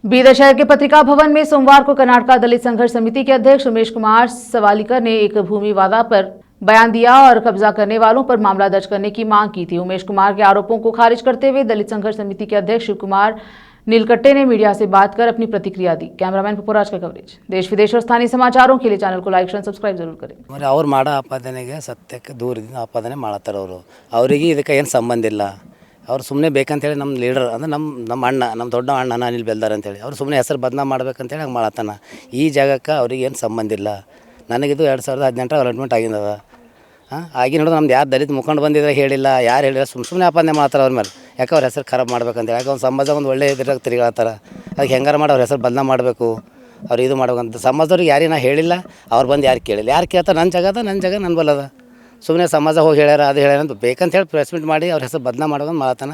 बीदर शहर के पत्रिका भवन में सोमवार को कर्नाटक दलित संघर्ष समिति के अध्यक्ष उमेश कुमार सवालीकर ने एक भूमि वादा पर बयान दिया और कब्जा करने वालों पर मामला दर्ज करने की मांग की थी। उमेश कुमार के आरोपों को खारिज करते हुए दलित संघर्ष समिति के अध्यक्ष शिव कुमार नीलकट्टे ने मीडिया से बात कर अपनी प्रतिक्रिया दी। कैमरामैन पपुराज का कवरेज। देश विदेश और स्थानीय समाचारों के लिए चैनल को लाइक और सब्सक्राइब जरूर करें। ಅವ್ರು ಮಾಡೋ ಆಪಾದನೆಗೆ ಸತ್ಯಕ್ಕೆ ದೂರದಿಂದ ಆಪಾದನೆ ಮಾಡ್ತಾರೆ ಅವರು. ಅವರಿಗೆ ಇದಕ್ಕೆ ಏನು ಸಂಬಂಧ ಇಲ್ಲ. ಅವ್ರು ಸುಮ್ಮನೆ ಬೇಕಂತೇಳಿ ನಮ್ಮ ಲೀಡರ್ ಅಂದರೆ ನಮ್ಮ ಅಣ್ಣ, ನಮ್ಮ ದೊಡ್ಡ ಅಣ್ಣ ಅನಿಲ್ ಬೆಲ್ದಾರ್ ಅಂತೇಳಿ ಅವ್ರು ಸುಮ್ಮನೆ ಹೆಸರು ಬದನಾಮ ಮಾಡ್ಬೇಕಂತೇಳಿ ಹಂಗೆ ಮಾಡತ್ತಾನ. ಈ ಜಾಗಕ್ಕೆ ಅವ್ರಿಗೆ ಏನು ಸಂಬಂಧ ಇಲ್ಲ. ನನಗಿದು 2018 ಅಲಾಟ್ಮೆಂಟ್ ಆಗಿದ್ದದ. ಆಗಿ ನೋಡಿದ್ರೆ ನಮ್ದು ಯಾರು ದಲಿತ ಮುಖಂಡು ಬಂದಿದ್ರೆ ಹೇಳಿಲ್ಲ, ಯಾರು ಹೇಳಿಲ್ಲ, ಸುಮ್ಮನೆ ಆಪಾದನೆ ಮಾಡ್ತಾರೆ ಅವ್ರ ಮೇಲೆ. ಯಾಕೆ ಅವ್ರ ಹೆಸರು ಖರಾಬ್ ಮಾಡ್ಬೇಕಂತೇಳಿ. ಯಾಕೆ ಒಂದು ಸಮಾಜ ಒಂದು ಒಳ್ಳೆ ಇದ್ರಾಗ ತಿರುಗಾಡ್ತಾರೆ. ಅದಕ್ಕೆ ಹೆಂಗಾರ ಮಾಡಿ ಅವ್ರ ಹೆಸರು ಬದನಾಮ ಮಾಡಬೇಕು, ಅವ್ರು ಇದು ಮಾಡ್ಬೇಕಂತ ಸಮಾಜದವ್ರಿಗೆ ಯಾರಿಗೆ ನಾ ಹೇಳಿಲ್ಲ. ಅವ್ರು ಬಂದು ಯಾರು ಕೇಳಿಲ್ಲ. ಯಾರು ಕೇಳ್ತಾರೆ? ನನ್ನ ಜಾಗ ನನ್ನ ಬಲ್ಲದ. ಸುಮ್ಮನೆ ಸಮಾಜ ಹೋಗಿ ಹೇಳ್ಯಾರ ಅದು ಹೇಳ್ಯಾರ ಅಂತ ಬೇಕಂತ ಹೇಳಿ ಪ್ರೆಸ್ ಮೀಟ್ ಮಾಡಿ ಅವ್ರ ಹೆಸರು ಬದನಾಮ ಮಾಡೋದು ಮಾಡತ್ತಾನ.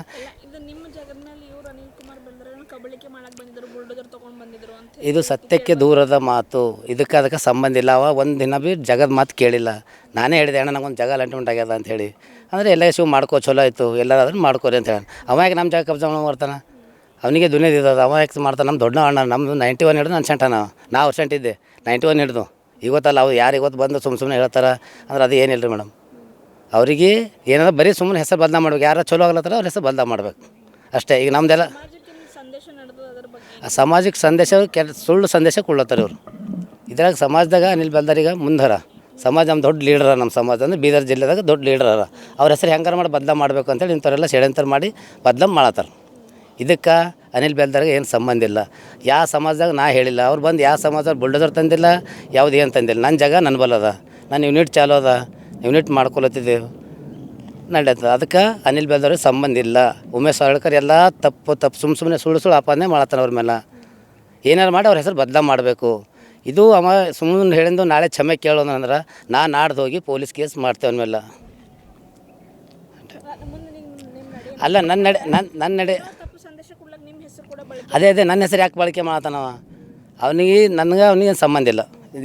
ಇದು ಸತ್ಯಕ್ಕೆ ದೂರದ ಮಾತು. ಅದಕ್ಕೆ ಸಂಬಂಧ ಇಲ್ಲ. ಅವ ಒಂದು ದಿನ ಭೀ ಜಗದ ಮಾತು ಕೇಳಿಲ್ಲ. ನಾನೇ ಹೇಳಿದೆ, ಅಣ್ಣ ನಂಗೊಂದು ಜಾಗ ಅಲಾಟ್ಮೆಂಟ್ ಆಗ್ಯದ ಅಂತ ಹೇಳಿ. ಅಂದರೆ ಎಲ್ಲ ಶಿವ್ ಮಾಡ್ಕೋ, ಚಲೋ ಆಯಿತು, ಎಲ್ಲರಾದ್ರೂ ಮಾಡ್ಕೋರಿ ಅಂತ ಹೇಳಿ. ಅವ ಯಾಕೆ ನಮ್ಮ ಜಾಗ ಕಬ್ಜಾ ಮಾಡ್ತಾನೆ? ಅವನಿಗೆ ದುನಿಯದಿದೆ. ಅವ ಯಾಕೆ ಮಾಡ್ತಾನೆ? ನಮ್ಮ ದೊಡ್ಡ ಅಣ್ಣ, ನಮ್ಮದು 91 ಹಿಡಿದು ನಾನು ಸೆಂಟನ. ನಾ ಅವ್ರು ಸೆಂಟಿದ್ದೆ 91 ಹಿಡಿದು. ಇವತ್ತಲ್ಲ ಅವ್ರು ಯಾರು ಇವತ್ತು ಬಂದು ಸುಮ್ಮನೆ ಹೇಳ್ತಾರೆ ಅಂದ್ರೆ ಅದು ಏನಿಲ್ಲ ರೀ ಮೇಡಮ್. ಅವರಿಗೆ ಏನಾದ್ರು ಬರೀ ಸುಮ್ಮನೆ ಹೆಸರು ಬದಲಾವಣೆ ಮಾಡ್ಬೇಕು. ಯಾರು ಚಲೋ ಆಗ್ಲತ್ತಾರ ಅವ್ರ ಹೆಸರು ಬದಲಾವಣೆ ಮಾಡ್ಬೇಕು ಅಷ್ಟೇ. ಈಗ ನಮ್ಮದೆಲ್ಲ ಸಮಾಜಕ್ಕೆ ಸಂದೇಶ ಸುಳ್ಳು ಸಂದೇಶ ಕೊಡ್ಲತ್ತಾರೆ ಇವರು. ಇದ್ರಾಗ ಸಮಾಜದಾಗ ಅನಿಲ್ ಬೆಲ್ದಾರಿಗೆ ಮುಂದರ ಸಮಾಜ ನಮ್ಮ ದೊಡ್ಡ ಲೀಡರ. ನಮ್ಮ ಸಮಾಜ ಅಂದರೆ ಬೀದರ್ ಜಿಲ್ಲೆದಾಗ ದೊಡ್ಡ ಲೀಡರ. ಅವ್ರ ಹೆಸರು ಹೆಂಗಾರ ಮಾಡಿ ಬದಲಾವಣೆ ಮಾಡಬೇಕು ಅಂತೇಳಿ ಇಂಥವರೆಲ್ಲ ಷಡ್ಯಂತ್ರ ಮಾಡಿ ಬದಲಾವಣೆ ಮಾಡತ್ತಾರೆ. ಇದಕ್ಕೆ ಅನಿಲ್ ಬೆಲ್ದಾರಿಗೆ ಏನು ಸಂಬಂಧ ಇಲ್ಲ. ಯಾವ ಸಮಾಜದಾಗ ನಾ ಹೇಳಿಲ್ಲ. ಅವ್ರು ಬಂದು ಯಾವ ಸಮಾಜದಲ್ಲಿ ಬುಲ್ಡೋಸರ್ ತಂದಿಲ್ಲ, ಯಾವುದು ಏನು ತಂದಿಲ್ಲ. ನನ್ನ ಜಾಗ ನನ್ನ ಬಲ್ಲದ, ನಾನು ಯೂನಿಟ್ ಚಾಲೋ ಅದ, ಯೂನಿಟ್ ಮಾಡ್ಕೊಳತ್ತಿದ್ದೇವೆ ನಡೆಯುತ್ತೆ. ಅದಕ್ಕೆ ಅನಿಲ್ ಬೆಲ್ದಾರಿಗೆ ಸಂಬಂಧ ಇಲ್ಲ. ಉಮೇಶ್ ಸಾಳ್ಕರ್ ಎಲ್ಲ ತಪ್ಪು ಸುಮ್ಮನೆ ಸುಳ್ಳು ಆಪಾದನೆ ಮಾಡತ್ತಾನೆ ಅವ್ರ ಮೇಲೆ. ಏನಾರು ಮಾಡಿ ಅವ್ರ ಹೆಸರು ಬದಲಾವಣೆ ಮಾಡಬೇಕು. ಇದು ಅವ ಸುಮ್ಮನೆ ಹೇಳಿದ್ದು ನಾಳೆ ಕ್ಷಮೆ ಕೇಳೋಣ ಅಂದ್ರೆ ನಾನು ನಾಡ್ದು ಹೋಗಿ ಪೊಲೀಸ್ ಕೇಸ್ ಮಾಡ್ತೇವೆ ಅವನ ಮೇಲೆ. ಅಲ್ಲ ನನ್ನ ನಡೆ ಅದೇ ನನ್ನ ಹೆಸರು ಯಾಕೆ ಬಳಕೆ ಮಾಡತ್ತಾನವ? ಅವನಿಗೆ ಸಂಬಂಧ ಇಲ್ಲ.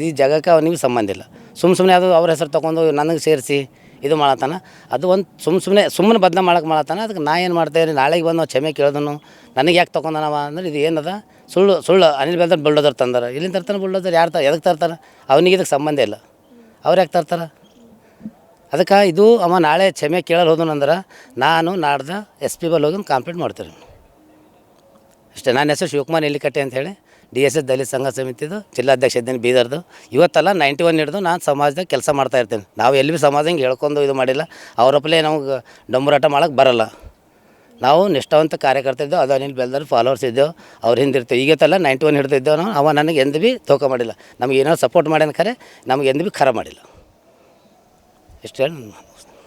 ಈ ಜಾಗಕ್ಕೆ ಅವನಿಗೆ ಸಂಬಂಧ ಇಲ್ಲ. ಸುಮ್ಮನೆ ಅದು ಅವ್ರ ಹೆಸರು ತೊಗೊಂಡು ನನಗೆ ಸೇರಿಸಿ ಇದು ಮಾಡತ್ತಾನ. ಅದು ಒಂದು ಸುಮ್ಮನೆ ಬದಲಾವಣೆ ಮಾಡಕ್ಕೆ ಮಾಡತ್ತಾನ. ಅದಕ್ಕೆ ನಾ ಏನು ಮಾಡ್ತೇವೆ? ನಾಳೆಗೆ ಬಂದು ಕ್ಷಮೆ ಕೇಳಿದನು. ನನಗೆ ಯಾಕೆ ತೊಗೊಂಡನವ ಅಂದ್ರೆ ಇದು ಏನದ ಸುಳ್ಳು. ಅನಿಲ್ ಬೆಲ್ದಾರ್ ಬುಲ್ಡೋಸರ್ ತಂದಾರ. ಇಲ್ಲಿಂದ ತರ್ತಾನೆ ಬುಲ್ಡೋಸರ್? ಯಾರು ಎದಕ್ಕೆ ತರ್ತಾರೆ? ಅವನಿಗೆ ಇದಕ್ಕೆ ಸಂಬಂಧ ಇಲ್ಲ. ಅವ್ರು ಯಾಕೆ ತರ್ತಾರೆ? ಅದಕ್ಕೆ ಇದು ಅವ ನಾಳೆ ಕ್ಷಮೆ ಕೇಳಲು ಹೋದನಂದ್ರೆ ನಾನು ನಾಡ್ದು SP ಬಲ್ಲಿ ಹೋಗಿ ಕಂಪ್ಲೇಂಟ್ ಮಾಡ್ತೀನಿ ಅಷ್ಟೇ. ನನ್ನ ಹೆಸರು ಶಿವಕುಮಾರ್ नीलकट्टे ಅಂತೇಳಿ DSS ದಲಿತ ಸಂಘ ಸಮಿತಿದು ಜಿಲ್ಲಾಧ್ಯಕ್ಷ ಇದ್ದೀನಿ ಬೀದರ್ದು. ಇವತ್ತಲ್ಲ 91 ಹಿಡಿದು ನಾನು ಸಮಾಜದಾಗ ಕೆಲಸ ಮಾಡ್ತಾಯಿರ್ತೀನಿ. ನಾವು ಎಲ್ಲಿ ಭೀ ಸಮಾಜ ಹಿಂಗೆ ಹೇಳ್ಕೊಂಡು ಇದು ಮಾಡಿಲ್ಲ. ಅವರಪ್ಪಲೇ ನಮಗೆ ಡಂಬರಾಟ ಮಾಡೋಕ್ಕೆ ಬರೋಲ್ಲ. ನಾವು ನಿಷ್ಠಾವಂತ ಕಾರ್ಯಕರ್ತ ಇದ್ದೆವು. ಅದು ಅನಿಲ್ ಬೆಲ್ದಾರ್ ಫಾಲೋವರ್ಸ್ ಇದ್ದೆವು. ಅವ್ರು ಹಿಂದಿರ್ತೀವಿ. ಈಗತ್ತಲ್ಲ 91 ಹಿಡಿದಿದ್ದೆವು ನಾವು. ಅವ ನನಗೆ ಎಂದು ಭೀ ತೋಕ ಮಾಡಿಲ್ಲ. ನಮ್ಗೆ ಏನೋ ಸಪೋರ್ಟ್ ಮಾಡ್ಯಾನ ಖರೆ, ನಮ್ಗೆ ಎಂದು ಭೀ ಖರ ಮಾಡಿಲ್ಲ. ಇಷ್ಟು ಹೇಳಿ